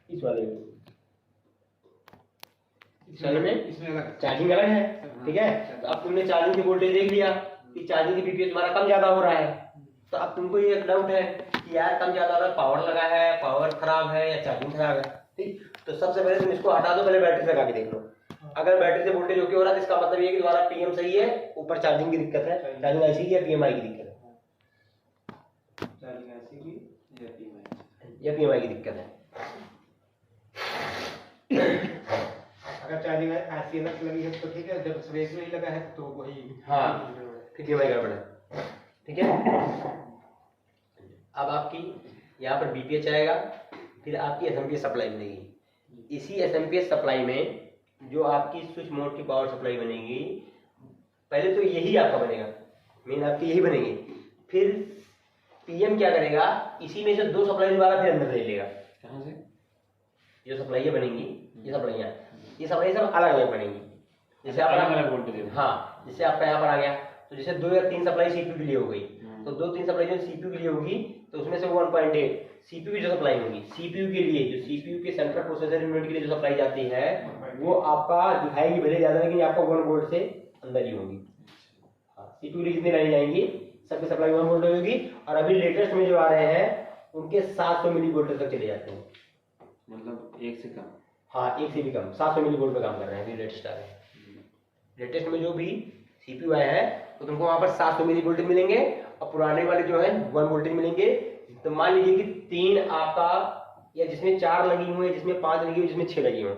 इस वाले में, इस वाले में इसमें चार्जिंग अलग है, ठीक है। तो अब तुमने चार्जिंग की वोल्टेज देख लिया कि चार्जिंग की बीपीएस तुम्हारा कम ज्यादा हो रहा है, तो अब तुमको ये एक डाउट है कि यार कम ज्यादा हो रहा है, पावर लगा है, पावर खराब है या चार्जिंग खराब है, ठीक। तो सबसे पहले तुम इसको हटा दो, पहले बैटरी लगा के देख लो। अगर बैटरी से वोल्टेज ओके हो रहा है तो इसका मतलब ये कि तुम्हारा पीएम सही है, ऊपर चार्जिंग की दिक्कत है, चार्जिंग ऐसी की या पीएमआई की दिक्कत है, चार्जिंग ऐसी की या पीएमआई की दिक्कत है। अगर चार्जिंग ऐसी अलग लगी है तो ठीक है, जब स्पेस में ही लगा है तो वही हाँ फिर पीएमआई गड़बड़ है, ठीक है। अब आपकी यहाँ पर बीपीएच आएगा, फिर आपकी एसएमपीएस सप्लाई बनेगी। इसी एसएमपीएस सप्लाई में जो आपकी स्विच मोड की पावर सप्लाई बनेगी, पहले तो यही आपका बनेगा, मेन आपकी यही बनेगी। फिर पीएम क्या करेगा, इसी में से दो सप्लाई दोबारा फिर अंदर ले लेगा। कहाँ से? जो सप्लाइयाँ बनेंगी, ये सप्लाई सब अलग अलग बनेंगी। जैसे आप अलग वोल्टेज, हाँ, जैसे आपका यहाँ पर आ गया, तो जैसे 2 या 3 सप्लाई सीपीयू के लिए हो गई, तो 2-3 सप्लाई जो सीपीयू के लिए होगी, तो उसमें से 1.8 सीपीयू की जो सप्लाई होगी, सीपीयू के लिए जो सीपीयू के सेंट्रल प्रोसेसर यूनिट के लिए जो सप्लाई जाती है, वो आपका दिखाएगी भले ज्यादा, लेकिन आपका 1 वोल्ट से अंदर ही होगी। सीपीयू के लिए जितनी लाइन जाएंगी सबकी सप्लाई 1 वोल्ट होगी। और अभी लेटेस्ट में जो आ रहे हैं उनके 700 मिली वोल्ट तक चले जाते हैं, मतलब 1 से कम। हाँ 1 से भी कम, 700 मिली वोल्ट पे काम कर रहे हैं लेटेस्ट आ रहे हैं। लेटेस्ट में जो भी सीपीयू आया है तो तुमको वहां पर 700 मिली वोल्टेज मिलेंगे, और पुराने वाले जो है 1 वोल्टेज मिलेंगे। तो मान लीजिए कि 3 आपका, या जिसमें 4 लगी हुई है, जिसमें 5 लगी हुई, जिसमें 6 लगी हुई,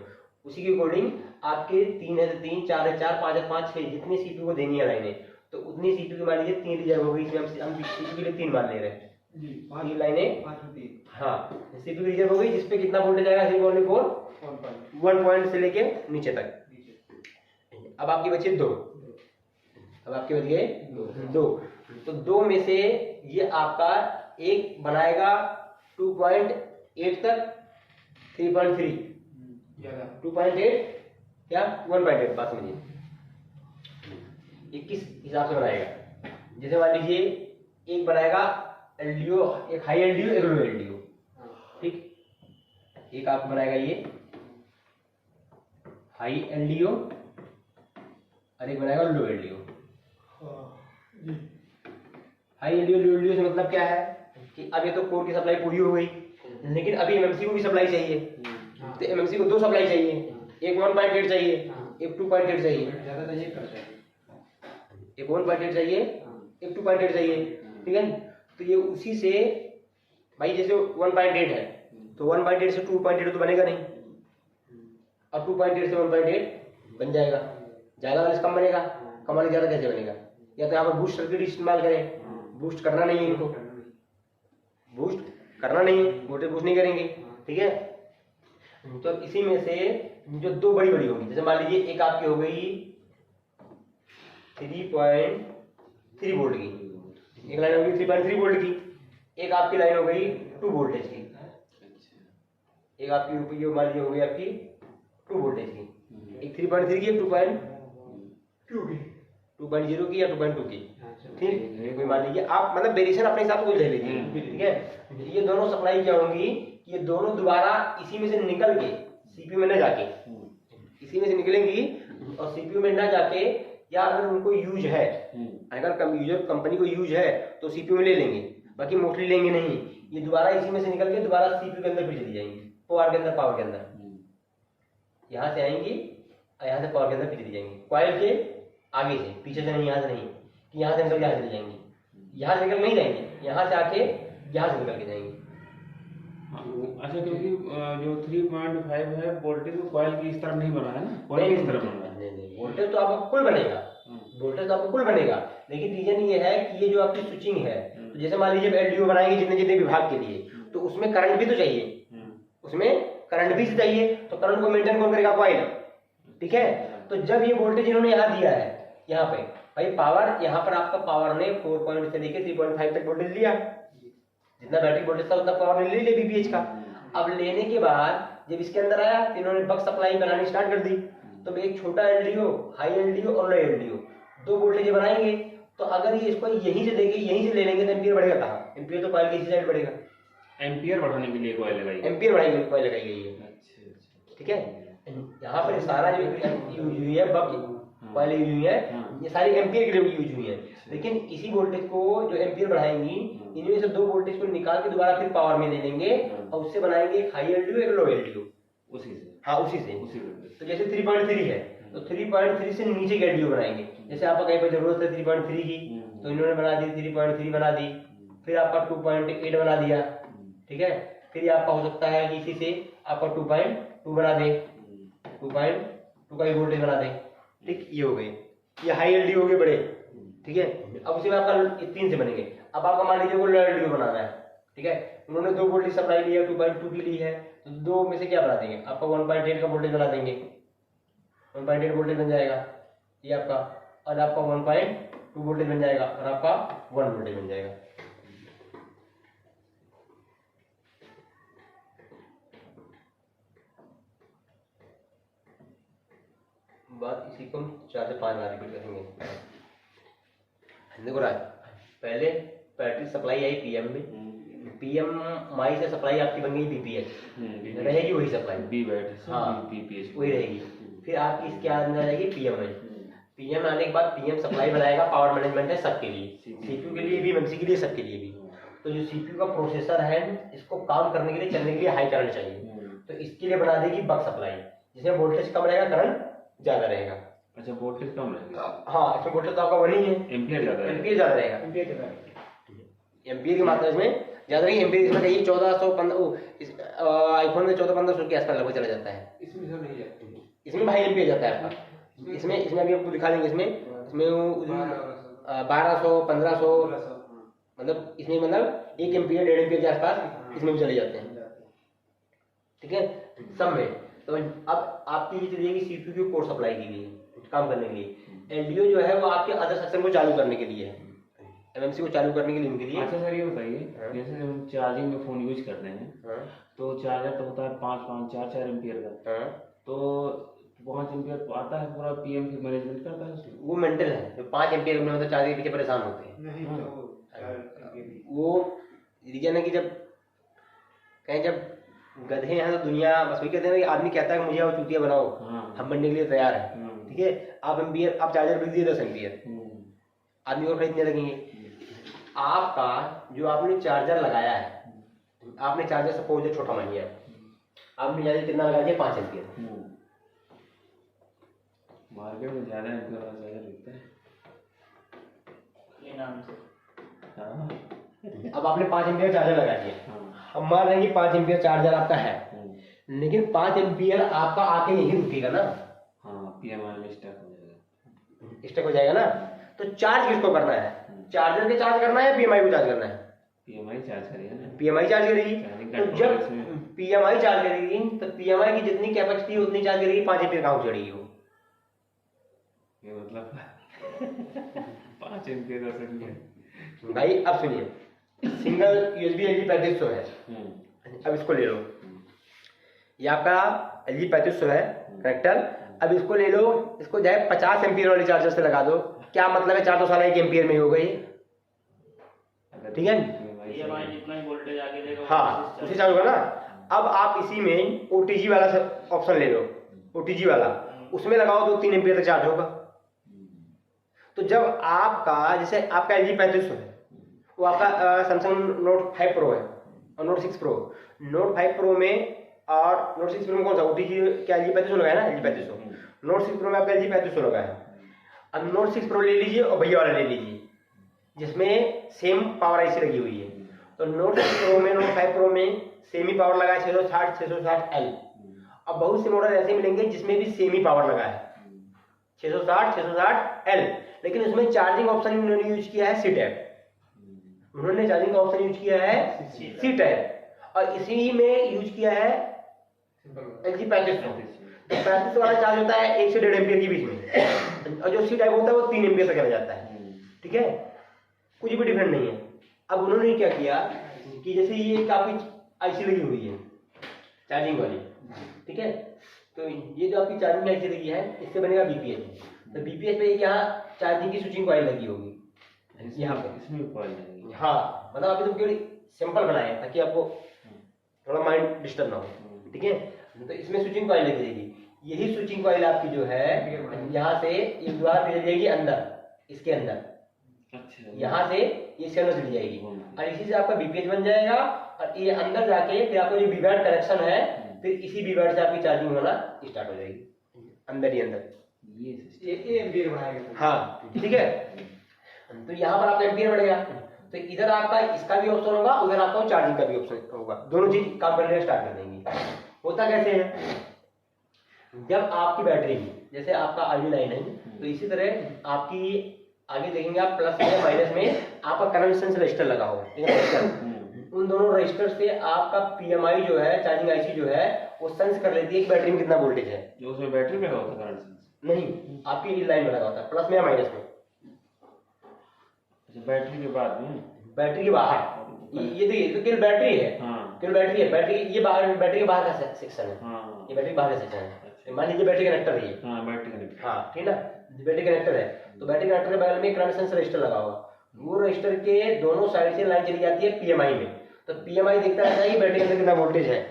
उसी के अकॉर्डिंग आपके 3 है तो 3, 4 है 4, 5 है 5, 6 जितनी सीपीयू को देनी है लाइनें, तो उतनी सीपीयू की मान लीजिए 3 रिजर्व हो गई। इसमें हम सीपीयू के लिए 3 मान ले रहे हैं, 3 लाइनें, हाँ सीपीयू की रिजर्व हो गई, जिसपे कितना वोल्टेज आएगा, 1 पॉइंट से लेके नीचे तक। अब आपकी बची 2, अब आपके बच गए 2, तो 2 में से ये आपका एक बनाएगा 2.8 तक, 3.3, 2.8 या 1.8, बात समझिए, ये किस हिसाब से बनाएगा। जैसे मान लीजिए एक बनाएगा एलडीओ, एक हाई एलडीओ, एक लो एलडीओ, ठीक। एक आप बनाएगा ये हाई एलडीओ और एक बनाएगा लो एलडीओ। हाई एलडीओ लो एलडीओ से मतलब क्या है कि अब ये तो कोर की सप्लाई पूरी हो गई, लेकिन अभी एमएमसी को भी सप्लाई चाहिए, तो एमएमसी को 2 सप्लाई चाहिए, एक 1.8 चाहिए, एक 2.8 चाहिए, ज्यादा तो ये करता है, एक 1.8 चाहिए, एक 2.8 चाहिए, ठीक है। तो ये उसी से भाई जैसे 1.8 है तो 1.8 से 2.8 तो बनेगा नहीं, और 2.8 से 1.8 बन जाएगा, ज्यादा वाले से कम बनेगा, कम वाले ज्यादा कैसे बनेगा। या तो यहाँ पर बूस्ट सर्किट इस्तेमाल करें, बूस्ट करना नहीं है इनको, बूस्ट करना नहीं है, वोल्टेज बूस्ट नहीं करेंगे, ठीक है। तो इसी में से जो 2 बड़ी बड़ी होगी, जैसे मान लीजिए एक आपकी हो गई 3.3 वोल्ट की, एक लाइन होगी 3.3 वोल्ट की, एक आपकी लाइन हो गई 2 वोल्टेज की, एक आपकी मान लीजिए हो गई आपकी 2 वोल्टेज की, एक 3.3 की, एक 2.2 की, 2.0 की या 2.2 की, ठीक। कोई मान लीजिए आप मतलब वेरिएशन अपने हिसाब से कोई ले लीजिए, ठीक है। ये दोनों सप्लाई क्या होंगी, ये दोनों दोबारा इसी में से निकल के सीपीयू में न जाके, इसी में से निकलेंगी और सीपीयू में न जाके, या अगर उनको यूज है, अगर यूजर कंपनी को यूज है तो सीपीयू में ले लेंगे, बाकी मोस्टली लेंगे नहीं। ये दोबारा इसी में से निकल के दोबारा सीपीयू के अंदर भी चली जाएंगी, पावर के अंदर, पावर के अंदर यहाँ से आएंगी और यहाँ से पावर के अंदर भी चली जाएंगी, कॉइल के आगे से, पीछे से नहीं, यहाँ से नहीं कि यहाँ से निकल यहाँ चली जाएंगी, यहाँ से निकल नहीं जाएंगे, यहाँ से आके यहाँ से निकल के जाएंगे। अच्छा, क्योंकि जो 3.5 है वोल्टेज को कॉइल की इस तरफ नहीं बना है ना, कॉइल की इस तरफ बना है। नहीं, वोल्टेज तो आपका कुल बनेगा, वोल्टेज तो आपका कुल बनेगा, लेकिन रीजन ये है कि ये जो आपकी स्विचिंग है, तो जैसे मान लीजिए एलडीओ बनाएंगे जितने जितने विभाग के लिए, तो उसमें करंट भी तो चाहिए, उसमें करंट भी चाहिए, तो करंट को मेंटेन कौन करेगा, कॉइल, ठीक है। तो जब ये वोल्टेज इन्होंने यहाँ दिया है, यहाँ पे भाई पावर, यहाँ पर आपका पावर ने 4 पॉइंट से लेके 3.5 तक वोल्टेज लिया, जितना बैटरी वोल्टेज था उतना पावर ने ले लिया बीपीएच का। अब लेने के बाद जब इसके अंदर आया तो इन्होंने बक सप्लाई बनानी स्टार्ट कर दी, तो एक छोटा एलडीओ, हाई एलडीओ और लो एलडीओ 2 वोल्टेज बनाएंगे। तो अगर ये इसको यहीं से देंगे, यहीं से ले लेंगे तो एम्पियर बढ़ेगा कहाँ, एम्पियर तो कॉइल की इसी साइड बढ़ेगा, एम्पियर बढ़ाने के लिए कॉइल लगाई है। एम्पियर बढ़ाने के लिए कॉइल लगाई गई है। अच्छा। ठीक है, यहाँ पर सारा जो यूज हुई है बक कॉइल यूज हुई है, ये सारी एम्पियर के लिए यूज हुई है। लेकिन इसी वोल्टेज को जो एम्पियर बढ़ाएंगी, इनमें से दो वोल्टेज को निकाल के दोबारा फिर पावर में दे देंगे और उससे बनाएंगे एक हाई एलडीओ एक लो एलडीओ। उसी से, हाँ उसी से। उसी तो जैसे 3.3 है तो 3.3 से नीचे के एलडीओ बनाएंगे। जैसे आपको कहीं पर जरूरत है 3.3 की, तो इन्होंने बना दी 3.3 बना दी, फिर आपका 2.8 बना दिया। ठीक है, फिर आपका हो सकता है कि इसी से आपका 2.2 बना दे, 2.2 का भी वोल्टेज बना दे। ठीक, ये हो गए, ये हाई एलडीओ हो गए बड़े। ठीक है, अब उसी में आपका 3 से बनेंगे। अब आपका मान लीजिए को लो एलडीओ बनाना है। ठीक है, उन्होंने 2 वोल्टेज सप्लाई लिया, 2.2 की ली है, तो 2 में से क्या बना देंगे, आपका 1.8 का वोल्टेज बना देंगे, 1.8 वोल्टेज बन जाएगा ये आपका, और आपका 1.2 वोल्टेज बन जाएगा, और आपका 1 वोल्टेज बन जाएगा। बात इसी को हम 4 से 5 बार रिपीट करेंगे। देखो राज, पहले बैटरी सप्लाई आई पीएम में, पीएमआई से सप्लाई आपकी बन गई बीपीएच, रहेगी वही सप्लाई बी बैट, हाँ बीपीएच वही रहेगी। फिर आपकी इसके अंदर आएगी पीएमआई, पीएम आने के बाद पीएम सप्लाई बनाएगा, पावर मैनेजमेंट है सबके लिए, सीपीयू के लिए भी, एमसी के लिए, सबके लिए भी। तो जो सीपीयू का प्रोसेसर है इसको काम करने के लिए, चलने के लिए हाई करंट चाहिए, तो इसके लिए बना देगी बक सप्लाई, जिसमें वोल्टेज कम रहेगा, करंट ज्यादा रहेगा। अच्छा, वोल्टेज कम रहेगा। हाँ, इसमें वोल्टेज तो आपका वही है, एम्पियर ज्यादा है, एम्पियर ज्यादा रहेगा, एम्पियर की मात्रा इसमें ज्यादा रहेगी। एम्पियर इसमें कहिए 1415, आईफोन में 1400-1500 के आसपास लगभग चला जाता है। इसमें सब नहीं जाता, इसमें भाई एम्पियर जाता है आपका। इसमें अभी आपको दिखा देंगे, इसमें 1200 1500, मतलब इसमें मतलब 1 एम्पियर 1.5 एम्पियर के आसपास इसमें भी चले जाते हैं। ठीक है, सब में। तो अब आपकी ये चलिए कि सीपीयू की कोर सप्लाई की गई है काम करने के लिए, एलडीओ जो है वो आपके अदर सेक्शन को चालू करने के लिए है, एमएमसी को चालू करने के लिए, उनके लिए। अच्छा सर, ये बताइए, जैसे हम चार्जिंग में फोन यूज करते हैं, तो चार्जर तो होता है 5-5 4 एम्पियर का, तो 5 एम्पियर आता है पूरा, पीएम फिर मैनेजमेंट करता है उसको। वो मेंटल है, जो 5 एम्पियर में मतलब चार्जिंग के पीछे परेशान होते हैं। वो रीजन है कि जब कहीं जब गधे हैं तो दुनिया बस वही कहते हैं ना कि आदमी कहता है कि मुझे आप चूतिया बनाओ, हम बनने के लिए तैयार है। ठीक है, आप एम्पियर, आप चार्जर बिक दिए 10 एम्पियर, आदमी और खरीदने लगेंगे। आपका जो आपने चार्जर लगाया है, आपने चार्जर सपोज छोटा मान लिया, आपने चार्जर कितना लगा दिया, 5 एम्पियर। मार्केट में ज्यादा एम्पियर वाला चार्जर बिकता है ये नाम से। अब आपने 5 एम्पियर चार्जर लगा दिया, अब मान रहे हैं कि 5 एम्पियर चार्जर आपका है, लेकिन 5 एम्पियर आपका आके यही रुकेगा ना। हाँ, पीएमआई में स्टक हो जाएगा, स्टक हो जाएगा ना। तो चार्ज किसको करना है, चार्जर के चार्ज करना है, पीएमआई को चार्ज करना है, पीएमआई चार्ज करेगा ना, पीएमआई चार्ज करेगी। तो जब पीएमआई चार्ज करेगी तो पीएमआई की जितनी कैपेसिटी है उतनी चार्ज करेगी, 5 एम्पियर कहाँ चढ़ेगी वो, ये मतलब 5 एम्पियर का सही है भाई। अब सुनिए, सिंगल यूएसबी एलजी 3500 है, अब इसको ले लो, ये आपका एलजी 3500 है कनेक्टर। अब इसको ले लो, इसको जाए 50 एम्पियर वाले चार्जर से लगा दो, क्या मतलब है, 4 तो साला 1 एम्पियर में ही हो गई। ठीक है, पीएमआई जितना ही वोल्टेज आगे देगा हाँ उसे चालू करना। अब आप इसी में ओटीजी वाला ऑप्शन ले लो, ओटीजी वाला, उसमें लगाओ, 2-3 एम्पियर तक चार्ज होगा। तो जब आपका जैसे आपका एलजी 3500 है, वो आपका सैमसंग नोट 5 प्रो है और नोट 6 प्रो, नोट 5 प्रो में और नोट 6 प्रो में कौन सा ओटीजी क्या एलजी 3500 लगा है ना, एलजी 3500, नोट 6 प्रो में आपका एलजी 3500 लगा है। अब नोट 6 प्रो ले लीजिए और भैया वाला ले लीजिए जिसमें सेम पावर आईसी लगी हुई है। तो नोट 6 प्रो में, नोट 5 प्रो में सेम ही पावर लगा है 660 L। अब बहुत से मॉडल ऐसे मिलेंगे जिसमें भी सेम ही पावर लगा है 660 L, लेकिन उसमें चार्जिंग ऑप्शन उन्होंने यूज किया है सी टाइप, उन्होंने चार्जिंग का ऑप्शन यूज किया है सी टाइप, और इसी में यूज किया है एलजी 3500। 3500 वाला चार्ज होता है 1 से 1.5 एम्पियर के बीच में, और जो सी टाइप होता है वो 3 एम्पियर तक चला जाता है। ठीक है, कुछ भी डिफरेंट नहीं है। अब उन्होंने क्या किया कि जैसे ये काफी आईसी लगी हुई है चार्जिंग वाली, ठीक है, तो ये जो आपकी चार्जिंग आईसी लगी है इससे बनेगा बीपीएच। तो बीपीएच पे यहाँ चार्जिंग की स्विचिंग कॉइल लगी होगी यहाँ पे, इसमें कॉइल लगेगी। हाँ मतलब अभी तो केवल सिंपल बनाए ताकि आपको थोड़ा माइंड डिस्टर्ब ना हो, ठीक है। तो इसमें स्विचिंग कॉइल लगी रहेगी, यही स्विचिंग कॉइल आपकी जो है यहाँ से ये द्वार चली जाएगी अंदर, इसके अंदर, अच्छा, यहाँ से ये इसके अंदर चली जाएगी और इसी से आपका बीपीएच बन जाएगा और ये अंदर जाके फिर आपको जो वीवैट कनेक्शन है फिर इसी वीवैट से आपकी चार्जिंग होना स्टार्ट हो जाएगी अंदर ही अंदर। ये एम्पीयर बढ़ाएगा। हाँ ठीक है, तो यहाँ पर आपका एम्पीयर बढ़ेगा, तो इधर आपका इसका भी ऑप्शन होगा, उधर आपका चार्जिंग का भी ऑप्शन होगा, दोनों चीज काम करने स्टार्ट कर देंगे। होता कैसे है, जब आपकी बैटरी जैसे आपका आगे लाइन है तो इसी तरह आपकी आगे देखेंगे आप प्लस में माइनस में आपका करंट सेंस रजिस्टर लगा होगा, ठीक है। उन दोनों रजिस्टर से आपका पीएमआई जो है चार्जिंग आईसी जो है वो सेंस कर लेती है कि बैटरी में कितना वोल्टेज है। जो उसमें बैटरी में लगा होता है करंट सेंस? नहीं, आपकी इस लाइन में लगा होता है, प्लस में या माइनस में। अच्छा, बैटरी के बाद में? बैटरी के बाहर ये देखिए तो केवल बैटरी है, हाँ, केवल बैटरी है, बैटरी ये बाहर, बैटरी के बाहर का सेक्शन है, हाँ, ये बैटरी बाहर का सेक्शन है। मान लीजिए बैटरी कनेक्टर है ये, हाँ, बैटरी कनेक्ट, हाँ ठीक है ना, बैटरी कनेक्टर है तो बैटरी कनेक्टर के बगल में करंट सेंस रजिस्टर लगा होगा, वो रजिस्टर के दोनों साइड से लाइन चली जाती है पीएमआई में, तो पीएमआई देखता रहता है कि बैटरी के अंदर कितना वोल्टेज है,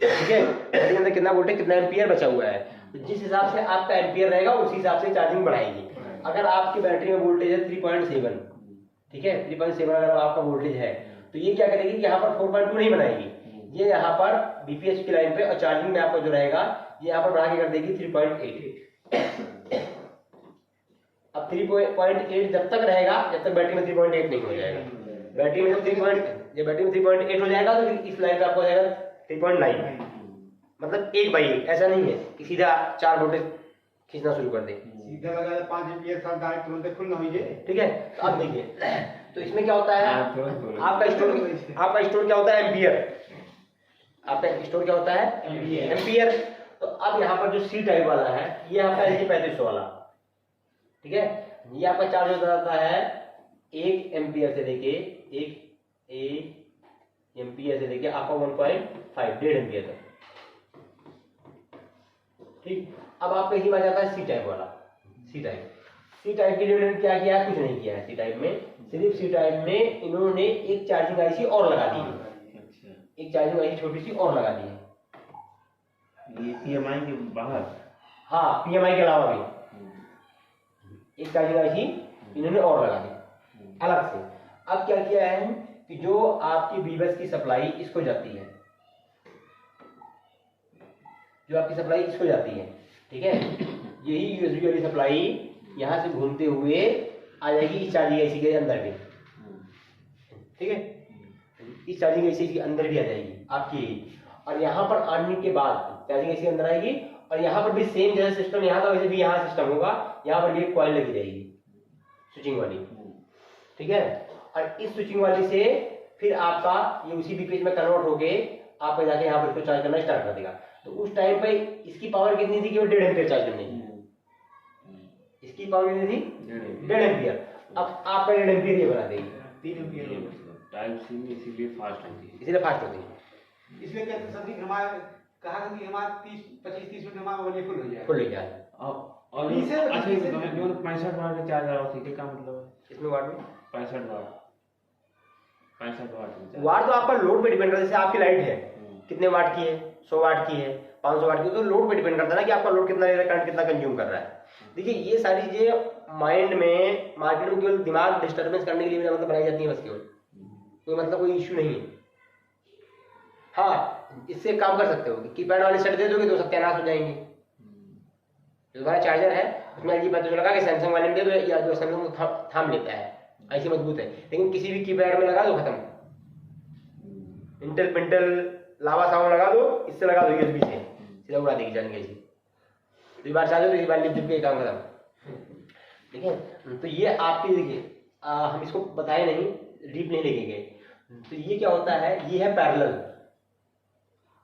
ठीक है, बैटरी के अंदर कितना वोल्टेज कितना एम्पियर बचा हुआ है, तो जिस हिसाब से आपका एम्पियर रहेगा उसी हिसाब से चार्जिंग बढ़ाएगी। अगर आपकी बैटरी में वोल्टेज है 3.7, ठीक है, 3.7 अगर आपका वोल्टेज है तो ये क्या करेगी कि यहाँ पर 4.2 नहीं बनाएगी, ये यहाँ पर बीपीएच की लाइन पे और चार्जिंग में आपका जो रहेगा ये यहाँ पर बढ़ा के कर देगी 3.8। अब 3.8 जब तक रहेगा जब तक बैटरी में 3.8 नहीं हो जाएगा, बैटरी में जब बैटरी में 3.8 हो जाएगा तो फिर इस लाइन पे आपको हो जाएगा 3.9, मतलब 1/1, ऐसा नहीं है कि सीधा 4 वोल्टेज खींचना शुरू कर दे, सीधा लगा 5 एम्पीयर साथ डायरेक्ट तुरंत खुल ना हो जाए, ठीक है। तो अब देखिए तो इसमें क्या होता है आपका स्टोर क्या होता है एम्पियर, आपका स्टोर क्या होता है एम्पियर। तो अब यहाँ पर जो सी टाइप वाला है ये आपका है 3500 वाला, ठीक है, ये आपका चार्ज होता जाता है 1 एम्पियर से लेके 1 एम्पियर से लेके आपका 1.5 एम्पियर तक, ठीक। अब आपका इसी बात जाता है सी टाइप वाला, सी टाइप के लिए क्या किया है, कुछ नहीं किया है सी टाइप में, सिर्फ सी टाइप में इन्होंने एक चार्जिंग आईसी और लगा दी है, एक चार्जिंग आईसी छोटी सी और लगा दी है, ये पीएमआई के बाहर, हाँ पीएमआई के अलावा भी एक चार्जिंग आईसी इन्होंने और लगा दी अलग से। अब क्या किया है कि जो आपकी बीबस की सप्लाई इसको जाती है, जो आपकी सप्लाई इसको जाती है, ठीक है, यही यूएसबी वाली सप्लाई यहाँ से घूमते हुए आ जाएगी इस चार्जिंग आईसी के अंदर भी, ठीक है, इस चार्जिंग आईसी के अंदर भी आ जाएगी आपकी, और यहाँ पर आने के बाद चार्जिंग आईसी के अंदर आएगी और यहाँ पर भी सेम जैसा सिस्टम यहाँ था वैसे भी यहाँ सिस्टम होगा, यहाँ पर भी एक कॉइल लगी रहेगी स्विचिंग वाली, ठीक है, और इस स्विचिंग वाली से फिर आपका ये उसी बीपीएच में कन्वर्ट होके आपका जाके यहाँ पर इसको चार्ज करना स्टार्ट कर देगा। तो उस टाइम पे इसकी पावर कितनी थी, केवल 1.5 एम्पियर चार्ज करने की, इसकी पावर कितनी थी 1.5 एम्पियर, अब आपका 1.5 एम्पियर ये बना देगी 3 एम्पीयर। टाइप सी में इसीलिए फास्ट होती है, इसीलिए फास्ट होती है, इसलिए क्या सभी हमारा कहा था कि हमारा 25-30 मिनट हमारा वो फुल हो जाएगा, फुल हो जाएगा। और इसे अच्छा जो 65 वाट का चार्ज आ रहा है क्या मतलब है इसमें वाट में 65 वाट वाट तो आपका लोड पे डिपेंड करता है, जैसे आपकी लाइट है कितने वाट की है, 100 वाट की है, 500 वाट की, तो लोड पे डिपेंड करता है ना कि आपका लोड कितना ले रहा है, करंट कितना कंज्यूम कर रहा है। देखिए ये सारी चीजें माइंड में मार्केट में केवल दिमाग डिस्टर्बेंस करने के लिए मतलब बनाई जाती है बस, केवल कोई मतलब कोई इश्यू नहीं है। हाँ इससे काम कर सकते हो कि कीपैड वाले सेट दे दोगे तो सत्यानाश हो जाएंगे, जो हमारा चार्जर है उसमें LG पता लगा कि सैमसंग वाले में दे दो या जो सैमसंग थाम लेता है ऐसी मजबूत है, लेकिन किसी भी कीपैड में लगा दो खत्म, इंटेल पिंटेल लावा सावन लगा दो, इससे लगा दो USB से सीधा उड़ा देगी जाने ऐसी, तो बार चार्जर तो इस बार लिप के काम खत्म, ठीक है। तो ये आपकी देखिए हम इसको बताए नहीं, डीप नहीं लेके गए, तो ये क्या होता है, ये है पैरेलल।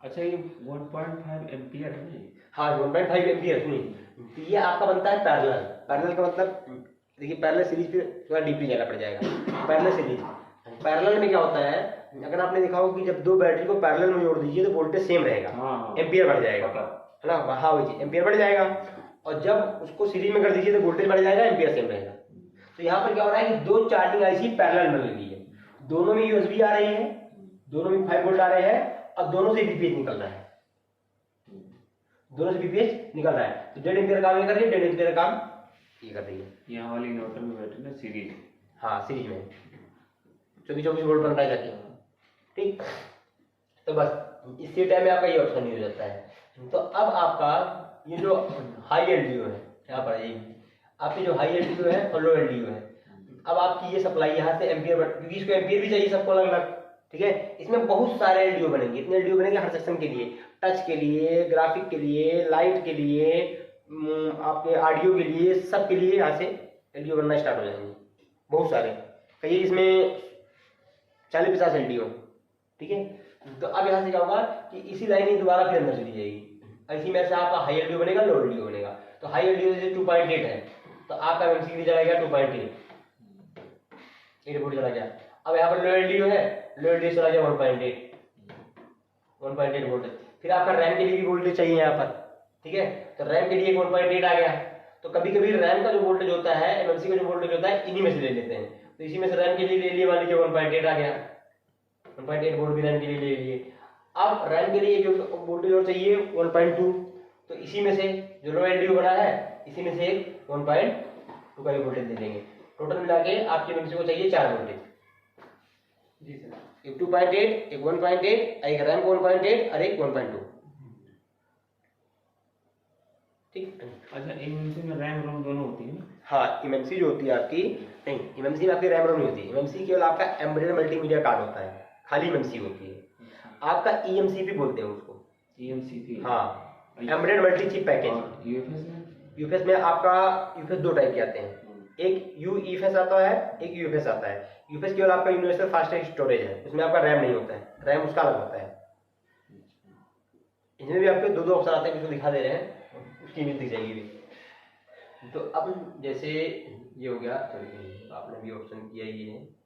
अच्छा ये 1.5 एम्पियर है, हाँ 1.5 एम्पियर सुनिए, तो ये आपका बनता है पैरेलल। पैरेलल का मतलब देखिए पैरेलल सीरीज पे थोड़ा डीपली जाना पड़ जाएगा। पैरेलल सीरीज, पैरेलल में क्या होता है, अगर आपने देखा हो कि जब दो बैटरी को पैरेलल में जोड़ दीजिए तो वोल्टेज सेम रहेगा, एम्पियर बढ़ जाएगा, है ना, हाँ वही एम्पियर बढ़ जाएगा, और जब उसको सीरीज में कर दीजिए तो वोल्टेज बढ़ जाएगा, एम्पियर सेम रहेगा। तो यहाँ पर क्या हो रहा है कि दो चार्जिंग आईसी पैरेलल में लगी है, दोनों में USB आ रही है, दोनों में 5 वोल्ट आ रहे हैं, अब दोनों से वीपीएच निकल रहा है, दोनों से वीपीएच निकल रहा है, तो 1.5 एम्पीयर काम ये कर रही है, 1.5 एम्पीयर काम ये कर रही है। यहाँ वाली इन्वर्टर में बैठे ना सीरीज। हाँ सीरीज में 24 वोल्ट बन रहा है जाके, ठीक। तो बस इसी टाइम में आपका ये ऑप्शन यूज हो जाता है। तो अब आपका ये जो हाई एलडीओ है यहाँ पर, ये आपकी जो हाई एलडीओ है और लो एलडीओ है, अब आपकी ये सप्लाई यहाँ से एम्पियर, क्योंकि इसको एम्पियर भी चाहिए सबको अलग अलग, ठीक है। इसमें बहुत सारे एलडीओ बनेंगे, इतने एलडीओ बनेंगे हर सेक्शन के लिए, टच के लिए, ग्राफिक के लिए, लाइट के लिए, आपके ऑडियो के लिए, सब के लिए यहाँ से एलडीओ बनना स्टार्ट हो जाएंगे, बहुत सारे, कई इसमें 40-50 एलडीओ, ठीक है। तो अब यहाँ से क्या होगा कि इसी लाइन ही दोबारा फिर अंदर चली जाएगी, इसी में से आपका हाई एलडीओ बनेगा, लो एलडीओ बनेगा। तो हाई एलडीओ जैसे 2.8 है तो आपका एमएमसी के लिए चला गया 2.8, ये रिपोर्ट चला गया। अब यहाँ पर लो एलडीओ है, लो एलडीओ चला गया 1.8 वोल्ट। फिर आपका रैम के लिए भी वोल्टेज चाहिए यहाँ पर, ठीक है। तो रैम के लिए 1.8 आ गया। तो कभी कभी रैम का जो वोल्टेज होता है, एमएमसी का जो वोल्टेज होता है, इन्हीं में से ले लेते हैं। तो इसी में से रैम के लिए ले लिए, मान लीजिए 1.8 आ गया, 1.8 वोल्ट भी रैम के लिए ले लिए। अब रैम के लिए जो वोल्टेज और चाहिए 1.2, तो इसी में से जो लो एलडीओ बना है, इसी में से 1.2 का वोल्टेज दे देंगे। टोटल मिला के आपके एमएमसी को चाहिए 4 वोल्टेज जी सर। एक 2.8, एक 1.8, एक रैम को 1.8 और एक 1.2, ठीक। अच्छा, एमएमसी में रैम रोम दोनों होती है ना? हाँ, एमएमसी जो होती है आपकी, नहीं एमएमसी में आपकी रैम रोम नहीं होती, एमएमसी केवल आपका एम्बेडेड मल्टीमीडिया कार्ड होता है, खाली एमएमसी होती है। आपका ईएमसीपी बोलते हैं उसको, ईएमसीपी। हाँ, embedded multi chip package. UFS में? यूएफएस में आपका यूएफएस 2 टाइप के आते हैं, एक यूईएफएस आता है, एक यूएफएस आता है। यूएफएस केवल आपका यूनिवर्सल फास्ट स्टोरेज है, उसमें आपका रैम नहीं होता है, रैम उसका अलग होता है। इसमें भी आपके दो ऑप्शन आते हैं, जिसको दिखा दे रहे हैं, उसकी इमेज दिख जाएगी भी। तो अब जैसे ये हो गया, चलिए आपने भी ऑप्शन किया ही है।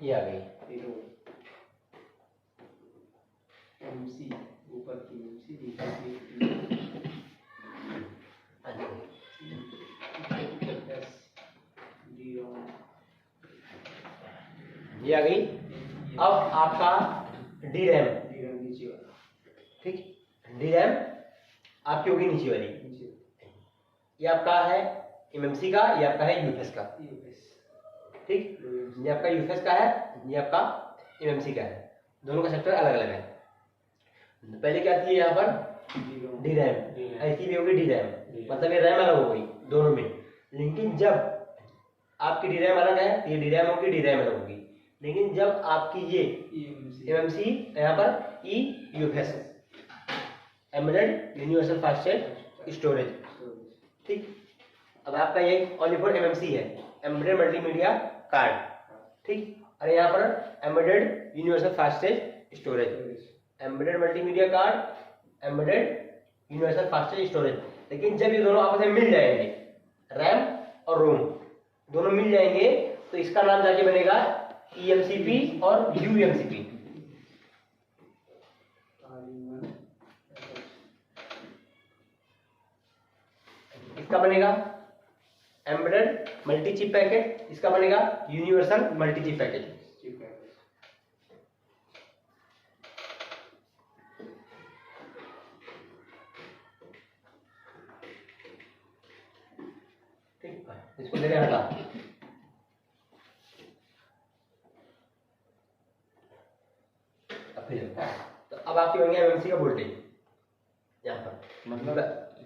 ये आ गई एमसी, ऊपर की एमसी, नीचे की ये आ गई। अब आपका डी रैम, नीचे वाला, ठीक, डी रैम आपकी होगी नीचे वाली। नीचे ये आपका है एमएमसी का, ये आपका है यूएफएस का, ठीक। ये आपका यूएफएस का है, ये आपका एमएमसी का है, दोनों का सेक्टर अलग अलग है। पहले क्या थी यहाँ पर डी रैम, ऐसी भी होगी डी रैम, मतलब ये रैम अलग हो गई दोनों में। लेकिन जब आपकी डी रैम अलग है, ये डी रैम होगी, डी रैम अलग होगी। लेकिन जब आपकी ये एमएमसी, यहाँ पर E UFS, embedded universal fast storage, ठीक। अब आपका ये ओनली फॉर एमएमसी है, एम्बेडेड मल्टीमीडिया कार्ड, ठीक। और यहाँ पर embedded universal fast storage, embedded multimedia card, embedded universal fast storage. लेकिन जब ये दोनों आपस में मिल जाएंगे, रैम और रोम दोनों मिल जाएंगे, तो इसका नाम जाके बनेगा ईएमसीपी और यूएमसीपी। इसका बनेगा एम्बेडेड मल्टी चिप पैकेट, इसका बनेगा यूनिवर्सल मल्टी चिप पैकेज। ठीक है, इसको दे रहे हैं हटा। तो अब आपकी बन गया एमएमसी का वोल्टेज यहाँ पर, मतलब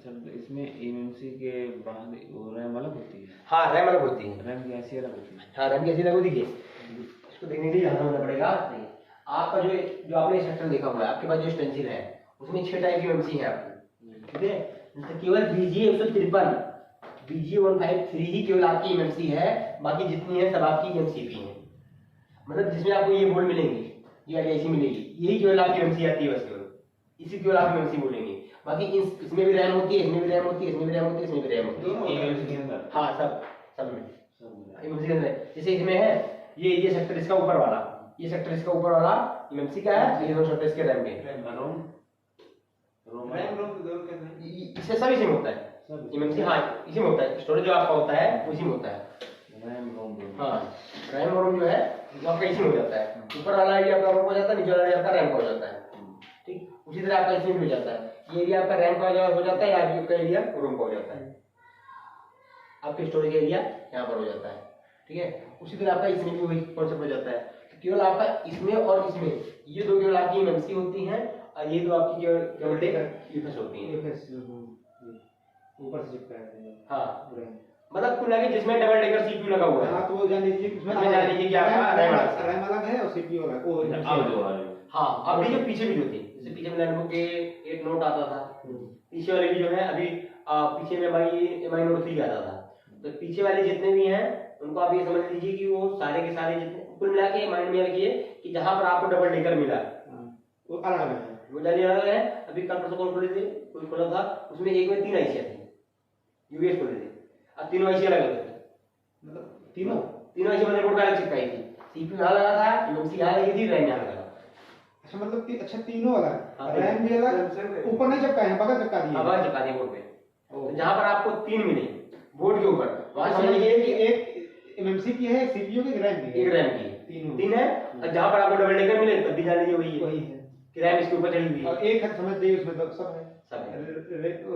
अच्छा, तो इसमें एमएमसी के बाद वो रैम अलग होती है? हाँ, रैम अलग होती है। रैम की ऐसी अलग होती है? हाँ, रैम की ऐसी अलग होती है। इसको देखने के लिए यहाँ समझना पड़ेगा। देखिए, आपका जो आपने सेक्टर देखा हुआ है, आपके पास जो स्टेंसिल है उसमें 6 टाइप की एमएमसी है आपकी, ठीक है। तो केवल BGA 153 BGA 153 ही केवल आपकी एमएमसी है, बाकी जितनी है सब आपकी एमसीपी है। मतलब जिसमें आपको ये बोर्ड मिलेंगे, ये IIC मिलेगी, यही केवल आपकी एमएमसी आती है बस केवल, इसी केवल आप एमएमसी बोलेंगे। बाकी इसमें भी रैम होती है, इसमें भी रैम होती है, इसमें भी रैम होती है, इसमें भी रैम होती है। एमएमसी के अंदर? हाँ, सब में एमएमसी के अंदर। जैसे इसमें है ये सेक्टर इसका ऊपर वाला, ये सेक्टर इसका ऊपर वाला एमएमसी का है, ये दोनों सेक्टर इसके रैम के। रोम इससे सब इसी में होता है एमएमसी। हाँ, इसी में होता है। स्टोरेज जो आपका होता है उसी में होता है। RAM ROM. हाँ, रैम और रोम जो है वो आपका इसी में हो जाता है। ऊपर वाला एरिया आपका रोम हो जाता है, नीचे वाला एरिया आपका रैम का हो जाता है, ठीक। उसी तरह आपका इसमें भी हो जाता है, ये एरिया आपका रैम का हो जाता है, या आपका एरिया रोम का हो जाता है। आपके स्टोरेज एरिया यहाँ पर हो जाता है, ठीक है। उसी तरह आपका इसमें भी वही कॉन्सेप्ट हो जाता है। तो केवल आपका इसमें और इसमें ये दो केवल आपकी एमएमसी होती हैं, और ये दो आपकी केवल यूएफएस होती हैं। ऊपर से चिपका है। हाँ, मतलब कुल मिला के जिसमें डबल डेकर सीपीयू लगा हुआ है। हाँ, तो वो जान लीजिए कि उसमें जान लीजिए कि आपका रैम अलग है और सीपीयू अलग है। हाँ, अभी जो पीछे भी जो थी, जैसे पीछे में लेनोवो के 8 नोट आता था, पीछे वाले भी जो है अभी पीछे में MI नोट 3 आता था। तो पीछे वाले जितने भी हैं उनको आप ये समझ लीजिए कि वो सारे के सारे जितने कुल मिला के माइंड में रखिए कि जहाँ पर आपको डबल डेकर मिला वो अलग अलग है, वो जानी अलग है। अभी कल परसों कौन खोले थे, कोई खोला था, उसमें एक में 3 आईसी थी, यूएस खोले थे। अब तीनों आईसी अलग अलग थी, मतलब तीनों आईसी मैंने बोर्ड का अलग चिपकाई थी। सीपीयू यहाँ लगा था, एमएमसी यहाँ लगी थी, रैम यहाँ लगा था। अच्छा, मतलब कि अच्छा तीनों अलग, हाँ, रैम भी अलग, ऊपर नहीं चिपकाए हैं, बगल चिपका दिए। आवाज चिपका दी बोर्ड पे। तो जहाँ पर आपको 3 मिले बोर्ड के ऊपर, वहां समझ लीजिए कि एक एमएमसी की है, एक सीपीयू की, रैम की है, एक रैम की तीन है। और जहाँ पर आपको डबल डेकर मिले तब भी जान लीजिए वही है कि रैम इसके ऊपर चढ़ी हुई है। और एक है समझ जाइए उसमें तो सब है, सब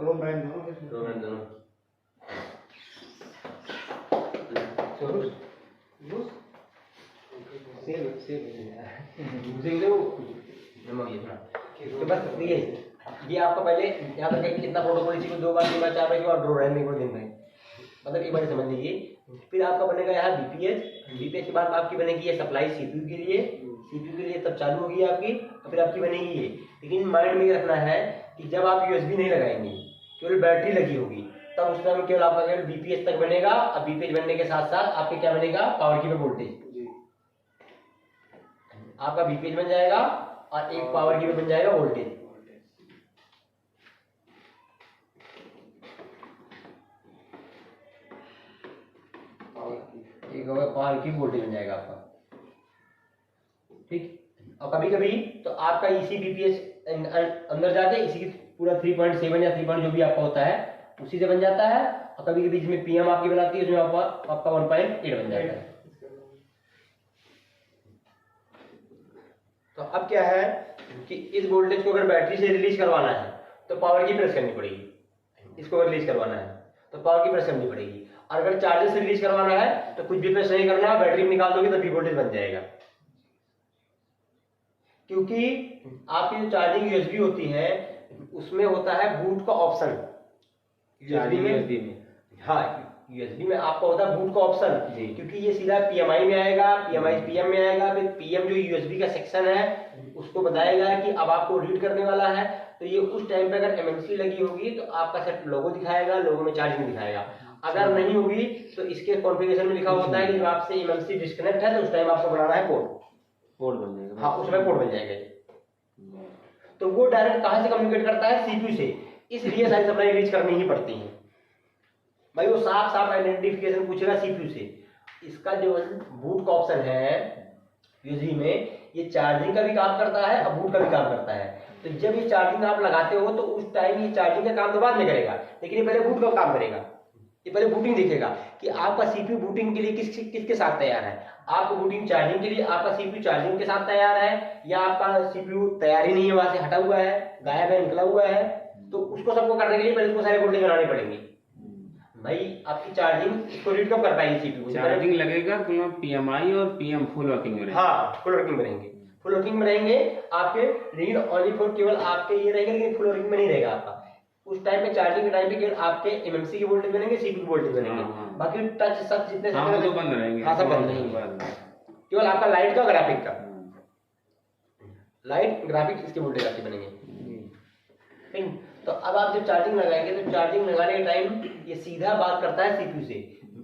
रोम रैम दोनों है इसमें। दोनों तो बस ये आपका पहले यहाँ तक कितना प्रोटोकॉल, इसी को 2 बार 3 बार 4 बार की बार ड्रॉ रैम एक बार दिन में, मतलब एक बार समझ लीजिए। फिर आपका बनेगा यहाँ बीपीएच के बाद आपकी बनेगी ये सप्लाई सीपीयू के लिए तब चालू होगी आपकी, और फिर आपकी बनेगी ये। लेकिन माइंड में ये रखना है कि जब आप यूएसबी नहीं लगाएंगे, केवल बैटरी लगी होगी, तब उस टाइम केवल आपका केवल बीपीएच तक बनेगा। और बीपीएच बनने के साथ साथ आपके क्या बनेगा, पावर की पे वोल्टेज आपका बीपीएच बन जाएगा, और एक पावर की पे बन जाएगा वोल्टेज। एक होगा पावर की वोल्टेज बन जाएगा आपका, ठीक। और कभी कभी तो आपका इसी बीपीएच अंदर जाके इसी की पूरा 3.7 या 3 जो भी आपका होता है उसी से बन जाता है। और कभी कभी जिसमें पीएम आपकी बनाती है उसमें आपका 1.8 बन जाता है। तो अब क्या है कि इस वोल्टेज को अगर बैटरी से रिलीज करवाना है तो पावर की प्रेस करनी पड़ेगी। इसको अगर रिलीज करवाना है तो पावर की प्रेस करनी पड़ेगी। और अगर चार्जर से रिलीज करवाना है तो कुछ भी प्रेस नहीं करना, बैटरी में निकाल दोगे तभी वोल्टेज बन जाएगा। क्योंकि आपकी जो चार्जिंग यूएसबी होती है उसमें होता है बूट का ऑप्शन। यूएसबी में हाँ, यूएसबी में आपका होता है बूट का ऑप्शन, क्योंकि ये सीधा पीएमआई में आएगा, पीएमआई पीएम में आएगा। फिर पीएम जो यूएसबी का सेक्शन है उसको बताएगा कि अब आपको रीड करने वाला है। तो ये उस टाइम पे अगर एमएमसी लगी होगी तो आपका सेट लोगो दिखाएगा, लोगो में चार्जिंग दिखाएगा। अगर नहीं होगी तो इसके कॉन्फ़िगरेशन में लिखा होता है कि जब आपसे एमएमसी डिस्कनेक्ट है तो उस टाइम आपको बनाना है पोर्ट बन जाएगा। हाँ, उसमें पोर्ट बन जाएगा। तो वो डायरेक्ट कहां से कम्युनिकेट करता है, सीपीयू से। इसलिए सारी सप्लाई रिलीज करनी ही पड़ती है भाई। वो साफ आइडेंटिफिकेशन पूछेगा सीपीयू से। इसका जो बूट का ऑप्शन है यूएसबी में, ये चार्जिंग का भी काम करता है और बूट का भी काम करता है। तो जब ये चार्जिंग आप लगाते हो तो उस टाइम ये चार्जिंग का काम तो बाद में करेगा, लेकिन ये पहले बूट का काम करेगा। ये पहले बूटिंग देखेगा कि आपका सीपीयू बूटिंग के लिए किसके साथ तैयार है। आपको बूटिंग चार्जिंग के लिए आपका सीपीयू चार्जिंग के साथ तैयार है, या आपका सीपीयू तैयार ही नहीं है, वहां से हटा हुआ है, गायब है, निकला हुआ है। तो उसको सबको करने के लिए पहले उसको सारे वोल्टेज बनाने पड़ेंगे भाई। आपकी चार्जिंग इसको रीड कब कर पाएगी सीपीयू? चार्जिंग लगेगा तो पीएमआई और पीएम फुल वर्किंग में रहेंगे। हाँ, फुल वर्किंग में रहेंगे, फुल वर्किंग में रहेंगे आपके। लेकिन ओनली फॉर केवल आपके ये रहेगा, लेकिन फुल वर्किंग में नहीं रहेगा आपका। उस टाइम पे चार्जिंग के टाइम पे केवल आपके एमएमसी के वोल्टेज बनेंगे, सीपीयू के वोल्टेज बनेंगे। हाँ। बाकी टच सब जितने हाँ वो तो बंद रहेंगे। हाँ सब बंद रहेंगे, केवल आपका लाइट का ग्राफिक का, लाइट ग्राफिक इसके वोल्टेज आपके बनेंगे। ठीक, तो अब आप जब चार्जिंग लगाएंगे तो चार्जिंग लगाने के टाइम ये सीधा बात करता है सीपीयू से,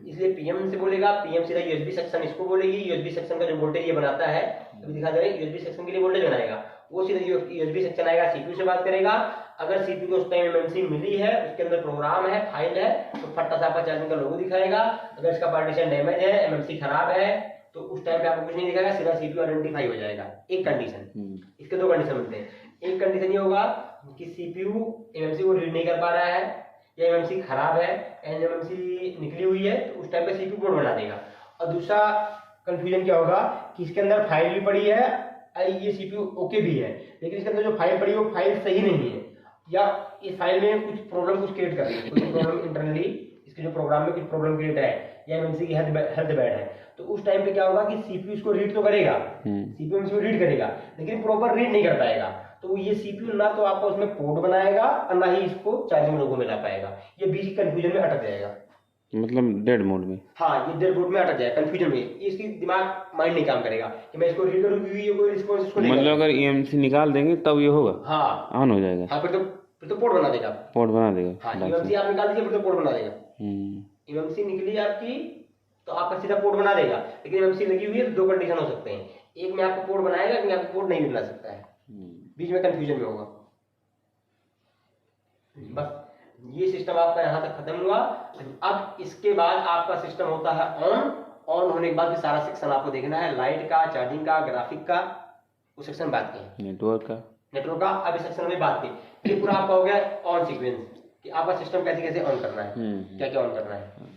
इसलिए पीएम से बोलेगा, पीएम सीधा यूएसबी सेक्शन इसको बोलेगी, यूएसबी सेक्शन का जो वोल्टेज ये बनाता है, अभी दिखा दे रहे हैं, यूएसबी सेक्शन के लिए वोल्टेज बनाएगा, वो सीधा यूएसबी सेक्शन आएगा, सीपीयू से बात करेगा। अगर सीपीयू को उस टाइम एमएमसी मिली है, उसके अंदर प्रोग्राम है, फाइल है, तो फटा सा आपका चार्जिंग का लोगो दिखाएगा। अगर इसका पार्टीशन डैमेज है, एमएमसी खराब है, तो उस टाइम पे आपको कुछ नहीं दिखाएगा, सीधा सीपीयू आइडेंटिफाई हो जाएगा। एक कंडीशन, इसके दो कंडीशन मिलते हैं। एक कंडीशन ये होगा कि सीपीयू एमएमसी को रीड नहीं कर पा रहा है, या एमएमसी खराब है, एमएमसी निकली हुई है, तो उस टाइम पे सीपीयू बोर्ड बना देगा। और दूसरा कंफ्यूजन क्या होगा कि इसके अंदर फाइल भी पड़ी है, ये सीपीयू ओके भी है, लेकिन इसके अंदर जो फाइल पड़ी है वो फाइल सही नहीं है, या इस फाइल में कुछ प्रॉब्लम क्रिएट कर रही है, कुछ प्रॉब्लम इंटरनली इसके जो प्रोग्राम में कुछ प्रॉब्लम क्रिएट है, या एमएमसी की हेल्थ बैड है। तो उस टाइम पे क्या होगा कि सीपीयू इसको रीड तो करेगा, सीपीयू इसको रीड करेगा, लेकिन प्रॉपर रीड नहीं कर पाएगा। तो ये सीपीयू ना तो आपका उसमें पोर्ट बनाएगा और ना ही इसको चार्जिंग लोगो में ला पाएगा, ये बीच कंफ्यूजन में अटक जाएगा। मतलब डेड मोड में। हाँ, ये डेड मोड में अटक जाएगा, कंफ्यूजन में, इसकी दिमाग माइंड नहीं काम करेगा कि मैं इसको रीड करूँ, ये कोई रिस्पॉन्स इसको मतलब अगर ईएमसी निकाल देंगे तब ये होगा। हाँ, ऑन हो जाएगा। हाँ, फिर तो पोर्ट बना देगा, पोर्ट बना देगा। हाँ, ईएमसी आप निकाल दीजिए, फिर तो पोर्ट बना देगा। हम्म, ईएमसी निकली आपकी तो आपका सीधा पोर्ट बना देगा, लेकिन ईएमसी लगी हुई है तो दो कंडीशन हो सकते हैं, एक में आपको पोर्ट बनाएगा, एक में आपको पोर्ट नहीं निकला सकता है, बीच में कंफ्यूजन में होगा। बस ये सिस्टम आपका यहाँ तक खत्म हुआ। अब इसके बाद आपका सिस्टम होता है ऑन होने के बाद भी सारा सेक्शन आपको देखना है, लाइट का, चार्जिंग का, ग्राफिक का, वो सेक्शन बात की, नेटवर्क का अब इस सेक्शन में बात की। ये पूरा आपका हो गया ऑन सीक्वेंस कि आपका सिस्टम कैसे कैसे ऑन करना है, क्या क्या ऑन करना है।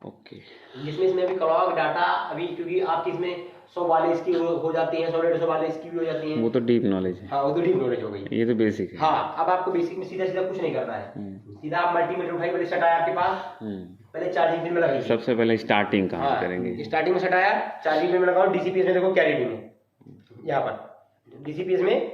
ओके, जिसमें इसमें अभी क्लॉक डाटा अभी, क्योंकि आपकी इसमें 100 वाले इसकी हो जाती हैं, 100-150 वाले इसकी भी हो जाती हैं, वो तो डीप नॉलेज है। हाँ, वो तो डीप नॉलेज हो गई। ये तो बेसिक है। हाँ, अब आपको बेसिक में सीधा सीधा कुछ नहीं करना है, सीधा आप मल्टीमीटर उठाइए, पहले सेट आया आपके पास, पहले चार्जिंग पिन में लगाइए। सबसे पहले स्टार्टिंग कहाँ हाँ, करेंगे? स्टार्टिंग में सेट आया, चार्जिंग पिन में लगाओ, डीसीपीएस में देखो क्या रीडिंग है, यहाँ पर डीसीपीएस में